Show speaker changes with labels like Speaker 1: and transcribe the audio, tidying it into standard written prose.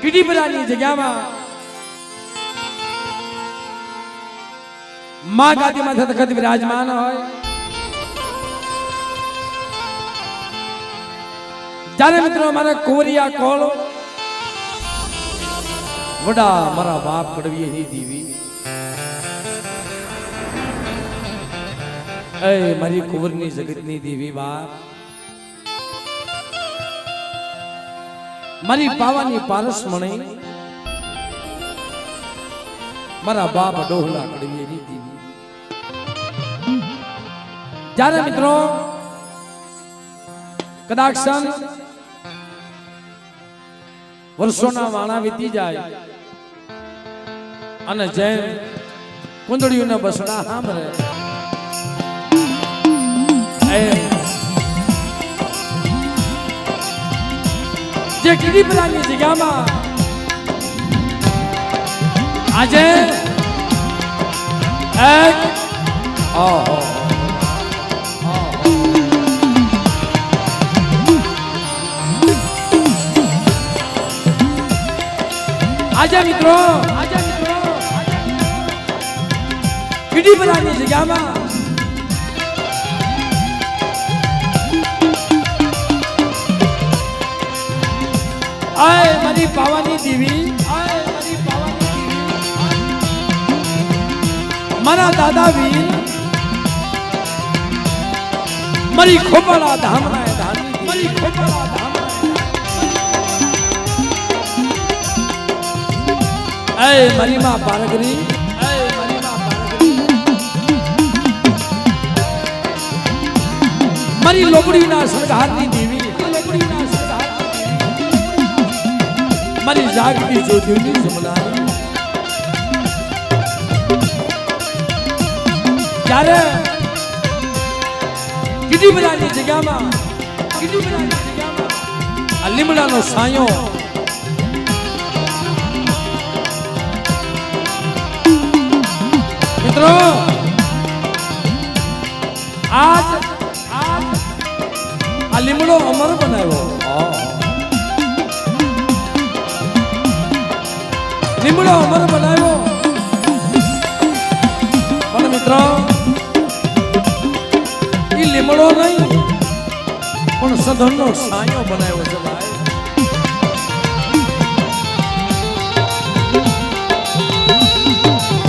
Speaker 1: કીડીપરાની જગ્યામાં માં ગાદીમાં સતત વિરાજમાન હોય ત્યારે મિત્રો મારા કોરિયા કોળ વડા મારા બાપ કડવી ની દેવી એ મારી કુંવરની જગતની દેવી બાપ મારી પાવાની પારસમણી મારા બાપ ડોહલા કડવી ની દેવી જ્યારે મિત્રો કદાચ વર્ષોના વાણા વીતી જાય અને જેમ કુંદડીઓના બસડા સાંભળે જે કીડીપરાની જગ્યામાં આજે એક આજે મિત્રો કીડીપરાની જગ્યામાં આય મારી પાવાની દેવી મારા દાદા વીર મારી ખોપાળા ધામના ધામી મારી ખોપાળા ધામના એ મારી માં પારગરી મારી લોબડીના સરદારની દેવી મારી જાગતી જ્યોતિની જમલાની ત્યારે કીડીપરાની જગ્યામાં આ લીમડાનો સાયો મિત્રો આજ આ લીમડો અમર બનાવ્યો લીમડો અમર બનાવ્યો પણ મિત્રો એ લીમડો નહીં પણ સધનનો સાયો બનાવ્યો છે ભાઈ